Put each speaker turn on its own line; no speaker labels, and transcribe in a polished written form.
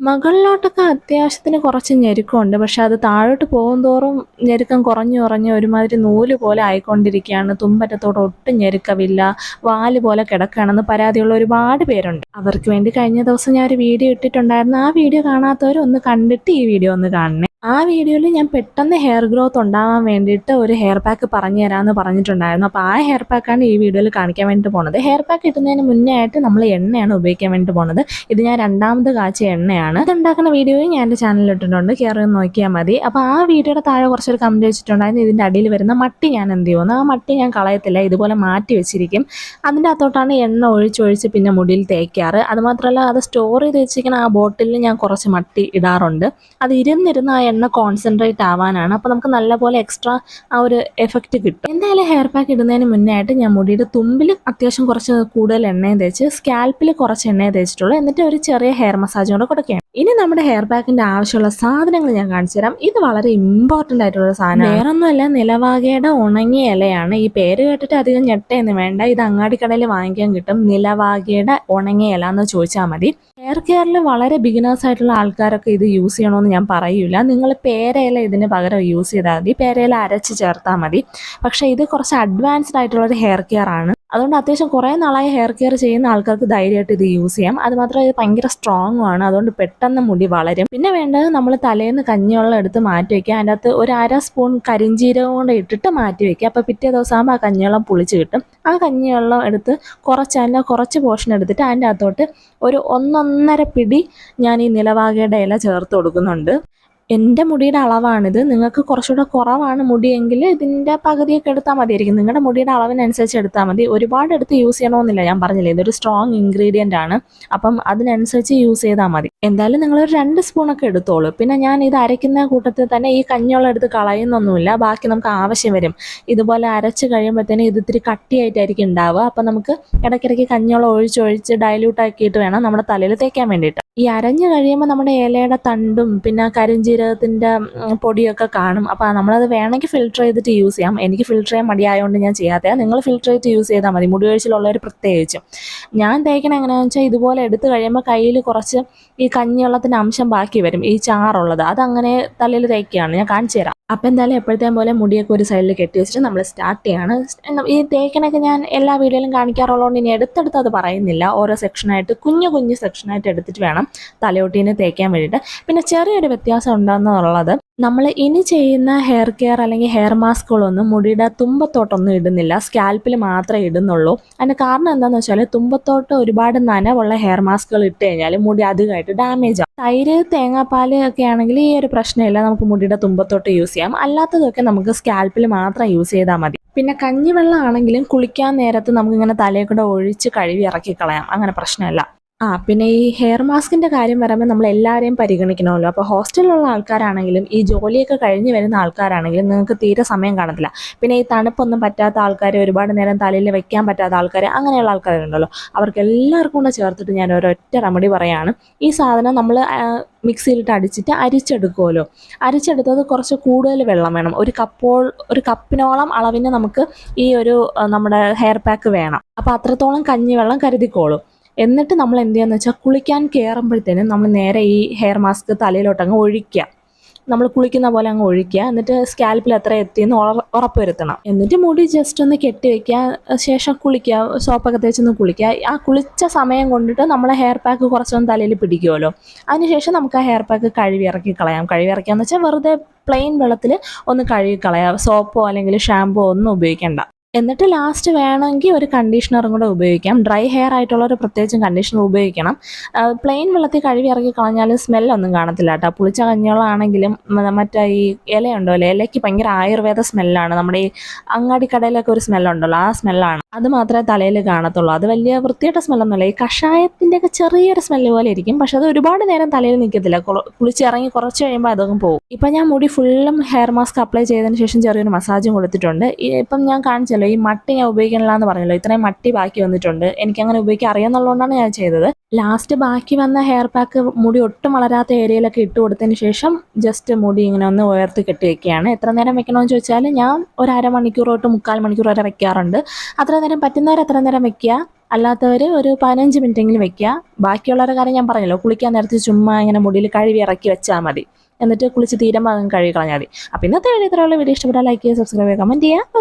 മുകളിലോട്ടൊക്കെ അത്യാവശ്യത്തിന് കുറച്ച് ഞെരുക്കമുണ്ട്. പക്ഷെ അത് താഴോട്ട് പോകുന്തോറും ഞെരുക്കം കുറഞ്ഞ് കുറഞ്ഞ് ഒരുമാതിരി നൂല് പോലെ ആയിക്കൊണ്ടിരിക്കുകയാണ്. തുമ്പറ്റത്തോട് ഒട്ടും ഞെരുക്കമില്ല. വാല് പോലെ കിടക്കുകയാണെന്ന് പരാതിയുള്ള ഒരുപാട് പേരുണ്ട്. അവർക്ക് വേണ്ടി കഴിഞ്ഞ ദിവസം ഞാൻ ഒരു വീഡിയോ ഇട്ടിട്ടുണ്ടായിരുന്നു. ആ വീഡിയോ കാണാത്തവർ ഒന്ന് കണ്ടിട്ട് ഈ വീഡിയോ ഒന്ന് കാണണേ. ആ വീഡിയോയിൽ ഞാൻ പെട്ടെന്ന് ഹെയർ ഗ്രോത്ത് ഉണ്ടാവാൻ വേണ്ടിയിട്ട് ഒരു ഹെയർ പാക്ക് പറഞ്ഞു തരാമെന്ന് പറഞ്ഞിട്ടുണ്ടായിരുന്നു. അപ്പോൾ ആ ഹെയർ പാക്കാണ് ഈ വീഡിയോയിൽ കാണിക്കാൻ വേണ്ടിയിട്ട് പോണത്. ഹെയർ പാക്ക് ഇടുന്നതിന് മുന്നേ ആയിട്ട് നമ്മൾ എണ്ണയാണ് ഉപയോഗിക്കാൻ വേണ്ടി പോണത്. ഇത് ഞാൻ രണ്ടാമത് കാച്ചിയ എണ്ണയാണ്. ഇതുണ്ടാക്കുന്ന വീഡിയോയും ഞാൻ എൻ്റെ ചാനലിൽ ഇട്ടിട്ടുണ്ട്. കയറി നോക്കിയാൽ മതി. അപ്പോൾ ആ വീഡിയോയുടെ താഴെ കുറച്ചൊരു കമൻറ്റ് വെച്ചിട്ടുണ്ടായിരുന്നു. ഇതിൻ്റെ അടിയിൽ വരുന്ന മട്ടി ഞാൻ എന്ത് ചെയ്യുമെന്ന്. ആ മട്ടി ഞാൻ കളയത്തില്ല, ഇതുപോലെ മാറ്റി വെച്ചിരിക്കും. അതിൻ്റെ അകത്തോട്ടാണ് എണ്ണ ഒഴിച്ചൊഴിച്ച് പിന്നെ മുടിയിൽ തേക്കാറ്. അതുമാത്രമല്ല, അത് സ്റ്റോർ ചെയ്ത് വെച്ചിരിക്കുന്ന ആ ബോട്ടിലിൽ ഞാൻ കുറച്ച് മട്ടി ഇടാറുണ്ട്. അത് ഇരുന്നിരുന്ന് ആ എണ്ണ കോൺസെൻട്രേറ്റ് ആവാനാണ്. അപ്പോൾ നമുക്ക് നല്ലപോലെ എക്സ്ട്രാ ആ ഒരു എഫക്റ്റ് കിട്ടും. എന്തായാലും ഹെയർ പാക്ക് ഇടുന്നതിന് മുന്നേ ആയിട്ട് ഞാൻ മുടിയുടെ തുമ്പിൽ അത്യാവശ്യം കുറച്ച് കൂടുതൽ എണ്ണയും തേച്ച് സ്കാൽപ്പിൽ കുറച്ച് എണ്ണയെ തേച്ചിട്ടുള്ളൂ. എന്നിട്ട് ഒരു ചെറിയ ഹെയർ മസാജ് കൂടെ കൊടുക്കുകയാണ്. ഇനി നമ്മുടെ ഹെയർ പാക്കിൻ്റെ ആവശ്യമുള്ള സാധനങ്ങൾ ഞാൻ കാണിച്ചു തരാം. ഇത് വളരെ ഇമ്പോർട്ടൻ്റ് ആയിട്ടുള്ള സാധനം. വേറൊന്നുമല്ല, നിലവാകയുടെ ഉണങ്ങിയ ഇലയാണ്. ഈ പേര് കേട്ടിട്ട് അധികം ഞെട്ടയൊന്നും വേണ്ട. ഇത് അങ്ങാടിക്കടയിൽ വാങ്ങിക്കാൻ കിട്ടും. നിലവാകയുടെ ഉണങ്ങിയ ഇല എന്ന് ചോദിച്ചാൽ മതി. ഹെയർ കെയറിൽ വളരെ ബിഗിനേഴ്സ് ആയിട്ടുള്ള ആൾക്കാരൊക്കെ ഇത് യൂസ് ചെയ്യണമെന്ന് ഞാൻ പറയൂല. നിങ്ങൾ പേരയില ഇതിന് പകരം യൂസ് ചെയ്താൽ മതി. പേരയില അരച്ച് ചേർത്താൽ മതി. പക്ഷേ ഇത് കുറച്ച് അഡ്വാൻസ്ഡ് ആയിട്ടുള്ളൊരു ഹെയർ കെയർ ആണ്. അതുകൊണ്ട് അത്യാവശ്യം കുറേ നാളായി ഹെയർ കെയർ ചെയ്യുന്ന ആൾക്കാർക്ക് ധൈര്യമായിട്ട് ഇത് യൂസ് ചെയ്യാം. അതുമാത്രമല്ല, ഇത് ഭയങ്കര സ്ട്രോങ്ങും ആണ്. അതുകൊണ്ട് പെട്ടെന്ന് മുടി വളരും. പിന്നെ വേണ്ടത്, നമ്മൾ തലേന്ന് കഞ്ഞിവെള്ളം എടുത്ത് മാറ്റി വയ്ക്കുക. അതിൻ്റെ അകത്ത് ഒരു 1/2 സ്പൂൺ കരിഞ്ജീരകം കൊണ്ട് ഇട്ടിട്ട് മാറ്റി വയ്ക്കുക. അപ്പോൾ പിറ്റേ ദിവസം ആകുമ്പോൾ ആ കഞ്ഞിവെള്ളം പുളിച്ച് കിട്ടും. ആ കഞ്ഞിവെള്ളം എടുത്ത് കുറച്ച് പോർഷൻ എടുത്തിട്ട് അതിൻ്റെ അകത്തോട്ട് ഒരു 1-1.5 പിടി ഞാൻ ഈ നിലവാകയുടെ ഇല ചേർത്ത് കൊടുക്കുന്നുണ്ട്. എൻ്റെ മുടിയുടെ അളവാണിത്. നിങ്ങൾക്ക് കുറച്ചുകൂടെ കുറവാണ് മുടിയെങ്കിൽ ഇതിൻ്റെ പകുതിയൊക്കെ എടുത്താൽ മതിയായിരിക്കും. നിങ്ങളുടെ മുടിയുടെ അളവിനനുസരിച്ച് എടുത്താൽ മതി. ഒരുപാട് എടുത്ത് യൂസ് ചെയ്യണമെന്നില്ല. ഞാൻ പറഞ്ഞില്ലേ, ഇതൊരു സ്ട്രോങ് ഇൻഗ്രീഡിയൻ്റ് ആണ്. അപ്പം അതിനനുസരിച്ച് യൂസ് ചെയ്താൽ മതി. എന്തായാലും നിങ്ങളൊരു 2 സ്പൂണൊക്കെ എടുത്തോളൂ. പിന്നെ ഞാൻ ഇത് അരയ്ക്കുന്ന കൂട്ടത്തിൽ തന്നെ ഈ കഞ്ഞിവെള്ളം എടുത്ത് കളയുന്നൊന്നുമില്ല. ബാക്കി നമുക്ക് ആവശ്യം വരും. ഇതുപോലെ അരച്ച് കഴിയുമ്പോഴത്തേനും ഇത് ഇത്തിരി കട്ടിയായിട്ടായിരിക്കും ഉണ്ടാവുക. അപ്പം നമുക്ക് ഇടയ്ക്കിടയ്ക്ക് കഞ്ഞിവെള്ളം ഒഴിച്ചൊഴിച്ച് ഡൈല്യൂട്ട് ആക്കിയിട്ട് വേണം നമ്മുടെ തലയിൽ തേക്കാൻ വേണ്ടിയിട്ട്. ഈ അരഞ്ഞ് കഴിയുമ്പോൾ നമ്മുടെ ഇലയുടെ തണ്ടും പിന്നെ കരിഞ്ജീരകത്തിൻ്റെ പൊടിയൊക്കെ കാണും. അപ്പോൾ നമ്മളത് വേണമെങ്കിൽ ഫിൽറ്റർ ചെയ്തിട്ട് യൂസ് ചെയ്യാം. എനിക്ക് ഫിൽറ്റർ ചെയ്യാൻ മടിയായതുകൊണ്ട് ഞാൻ ചെയ്യാത്തത്. നിങ്ങൾ ഫിൽറ്റർ ചെയ്തിട്ട് യൂസ് ചെയ്താൽ മതി, മുടി കൊഴിച്ചിലുള്ളവർ പ്രത്യേകിച്ചും. ഞാൻ തേക്കണ എങ്ങനെയാണെന്ന് വെച്ചാൽ, ഇതുപോലെ എടുത്ത് കഴിയുമ്പോൾ കയ്യിൽ കുറച്ച് ഈ കഞ്ഞിവെള്ളത്തിൻ്റെ അംശം ബാക്കി വരും, ഈ ചാറുള്ളത്. അതങ്ങനെ തലയിൽ തേക്കുകയാണ്. ഞാൻ കാണിച്ചു തരാം. അപ്പോൾ എന്തായാലും എപ്പോഴത്തേം പോലെ മുടിയൊക്കെ ഒരു സൈഡിൽ കെട്ടി വെച്ചിട്ട് നമ്മൾ സ്റ്റാർട്ട് ചെയ്യാണ്. ഈ തേക്കണൊക്കെ ഞാൻ എല്ലാ വീഡിയോയിലും കാണിക്കാറുള്ളതുകൊണ്ട് ഇനി എടുത്തെടുത്ത് അത് പറയുന്നില്ല. ഓരോ സെക്ഷനായിട്ട് കുഞ്ഞു സെക്ഷനായിട്ട് എടുത്തിട്ട് വേണം തലയോട്ടീനെ തേക്കാൻ വേണ്ടിയിട്ട്. പിന്നെ ചെറിയൊരു വ്യത്യാസം ഉണ്ടെന്നുള്ളത്, നമ്മൾ ഇനി ചെയ്യുന്ന ഹെയർ കെയർ അല്ലെങ്കിൽ ഹെയർ മാസ്കുകളൊന്നും മുടിയുടെ തുമ്പത്തോട്ടൊന്നും ഇടുന്നില്ല, സ്കാൽപ്പിൽ മാത്രമേ ഇടുന്നുള്ളൂ. അതിന് കാരണം എന്താണെന്ന് വെച്ചാൽ, തുമ്പത്തോട്ട് ഒരുപാട് നനവുള്ള ഹെയർ മാസ്കുകൾ ഇട്ട് കഴിഞ്ഞാൽ മുടി അധികമായിട്ട് ഡാമേജ് ആവും. തൈര്, തേങ്ങാപ്പാൽ ഒക്കെ ആണെങ്കിൽ ഈ ഒരു പ്രശ്നമില്ല, നമുക്ക് മുടിയുടെ തുമ്പത്തോട്ട് യൂസ് ചെയ്യാം. അല്ലാത്തതൊക്കെ നമുക്ക് സ്കാൽപ്പിൽ മാത്രം യൂസ് ചെയ്താൽ മതി. പിന്നെ കഞ്ഞിവെള്ളം ആണെങ്കിലും കുളിക്കാൻ നേരത്ത് നമുക്കിങ്ങനെ തലയിൽ കൂടെ ഒഴിച്ച് കഴുകി ഇറക്കി കളയാം, അങ്ങനെ പ്രശ്നമില്ല. പിന്നെ ഈ ഹെയർ മാസ്കിൻ്റെ കാര്യം പറയുമ്പോൾ നമ്മൾ എല്ലാവരെയും പരിഗണിക്കണമല്ലോ. അപ്പോൾ ഹോസ്റ്റലിലുള്ള ആൾക്കാരാണെങ്കിലും ഈ ജോലിയൊക്കെ കഴിഞ്ഞ് വരുന്ന ആൾക്കാരാണെങ്കിലും നിങ്ങൾക്ക് തീരെ സമയം കാണത്തില്ല. പിന്നെ ഈ തണുപ്പൊന്നും പറ്റാത്ത ആൾക്കാർ, ഒരുപാട് നേരം തലയിൽ വെക്കാൻ പറ്റാത്ത ആൾക്കാർ, അങ്ങനെയുള്ള ആൾക്കാരുണ്ടല്ലോ, അവർക്ക് എല്ലാവർക്കും കൂടെ ചേർത്തിട്ട് ഞാൻ ഒരൊറ്റ റെമഡി പറയാണ്. ഈ സാധനം നമ്മൾ മിക്സിയിലിട്ട് അടിച്ചിട്ട് അരിച്ചെടുക്കുമല്ലോ. അരിച്ചെടുത്തത് കുറച്ച് കൂടുതൽ വെള്ളം വേണം. ഒരു കപ്പിനോളം അളവിന് നമുക്ക് ഈ ഒരു നമ്മുടെ ഹെയർ പാക്ക് വേണം. അപ്പോൾ അത്രത്തോളം കഞ്ഞിവെള്ളം കരുതിക്കോളും. എന്നിട്ട് നമ്മൾ എന്ത് ചെയ്യുകയെന്ന് വെച്ചാൽ, കുളിക്കാൻ കയറുമ്പോഴത്തേനും നമ്മൾ നേരെ ഈ ഹെയർ മാസ്ക് തലയിലോട്ടങ്ങ് ഒഴിക്കുക. നമ്മൾ കുളിക്കുന്ന പോലെ അങ്ങ് ഒഴിക്കുക. എന്നിട്ട് സ്കാൽപ്പിൽ എത്ര എത്തിയെന്ന് ഉറപ്പ് വരുത്തണം. എന്നിട്ട് മുടി ജസ്റ്റ് ഒന്ന് കെട്ടി വയ്ക്കുക. ശേഷം കുളിക്കുക, സോപ്പൊക്കെ തേച്ചൊന്ന് കുളിക്കുക. ആ കുളിച്ച സമയം കൊണ്ടിട്ട് നമ്മളെ ഹെയർ പാക്ക് കുറച്ചൊന്ന് തലയിൽ പിടിക്കുമല്ലോ. അതിനുശേഷം നമുക്ക് ആ ഹെയർ പാക്ക് കഴുകി ഇറക്കി കളയാം. കഴുകി ഇറക്കിയാന്ന് വെച്ചാൽ വെറുതെ പ്ലെയിൻ വെള്ളത്തിൽ ഒന്ന് കഴുകി കളയാം. സോപ്പോ അല്ലെങ്കിൽ ഷാമ്പോ ഒന്നും ഉപയോഗിക്കേണ്ട. എന്നിട്ട് ലാസ്റ്റ് വേണമെങ്കിൽ ഒരു കണ്ടീഷണറും കൂടെ ഉപയോഗിക്കാം. ഡ്രൈ ഹെയർ ആയിട്ടുള്ളവർ പ്രത്യേകിച്ചും കണ്ടീഷണർ ഉപയോഗിക്കണം. പ്ലെയിൻ വെള്ളത്തിൽ കഴുകി ഇറക്കി കളഞ്ഞാൽ സ്മെല്ലൊന്നും കാണത്തില്ല കേട്ടോ. പുളിച്ച കഞ്ഞിവെള്ളമാണെങ്കിലും മറ്റേ ഈ ഇലയുണ്ടല്ലോ, ഇലയ്ക്ക് ഭയങ്കര ആയുർവേദ സ്മെല്ലാണ്. നമ്മുടെ ഈ അങ്ങാടിക്കടയിലൊക്കെ ഒരു സ്മെല്ലുണ്ടല്ലോ, ആ സ്മെല്ലാണ്. അത് മാത്രമേ തലയിൽ കാണത്തുള്ളൂ. അത് വലിയ വൃത്തിയായിട്ട സ്മെല്ലൊന്നുമില്ല. ഈ കഷായത്തിൻ്റെയൊക്കെ ചെറിയൊരു സ്മെല്ല് പോലെ ഇരിക്കും. പക്ഷെ അത് ഒരുപാട് നേരം തലയിൽ നിൽക്കത്തില്ല. കുളിച്ചിറങ്ങി കുറച്ച് കഴിയുമ്പോൾ അതൊക്കെ പോകും. ഇപ്പം ഞാൻ മുടി ഫുള്ളും ഹെയർ മാസ്ക് അപ്ലൈ ചെയ്തതിന് ശേഷം ചെറിയൊരു മസാജും കൊടുത്തിട്ടുണ്ട്. ഇപ്പം ഞാൻ കാണിച്ചല്ലോ, ഈ മട്ടി ഞാൻ ഉപയോഗിക്കണില്ല എന്ന് പറഞ്ഞല്ലോ, ഇത്രയും മട്ടി ബാക്കി വന്നിട്ടുണ്ട്. എനിക്കങ്ങനെ ഉപയോഗിക്കാൻ അറിയാമെന്നുള്ളതുകൊണ്ടാണ് ഞാൻ ചെയ്തത്. ലാസ്റ്റ് ബാക്കി വന്ന ഹെയർ പാക്ക് മുടി ഒട്ടും വളരാത്ത ഏരിയയിലൊക്കെ ഇട്ട് കൊടുത്തതിന് ശേഷം ജസ്റ്റ് മുടി ഇങ്ങനെ ഒന്ന് ഉയർത്തി കെട്ടി വെക്കുകയാണ്. എത്ര നേരം വെക്കണമെന്ന് ചോദിച്ചാൽ, ഞാൻ ഒരു 1/2 മണിക്കൂർ തൊട്ട് 3/4 മണിക്കൂർ വരെ വെക്കാറുണ്ട്. അത്ര നേരം പറ്റുന്നവർ അത്ര നേരം വെക്കുക. അല്ലാത്തവർ ഒരു 15 മിനിറ്റെങ്കിലും വെക്കുക. ബാക്കിയുള്ളവരുടെ കാര്യം ഞാൻ പറഞ്ഞല്ലോ, കുളിക്കാൻ നേരത്ത് ചുമ്മാ ഇങ്ങനെ മുടിയിൽ കഴുകി ഇറക്കി വെച്ചാൽ മതി. എന്നിട്ട് കുളിച്ച് തീരുമ്പോൾ അങ്ങ് കഴുകി കളഞ്ഞാൽ മതി. അപ്പോൾ ഇന്നത്തെ വീഡിയോ ഇത്രയുള്ള. വീഡിയോ ഇഷ്ടപ്പെട്ടാൽ ലൈക്ക് ചെയ്യുക, സബ്സ്ക്രൈബ് ചെയ്യുക, കമൻറ്റ് ചെയ്യുക.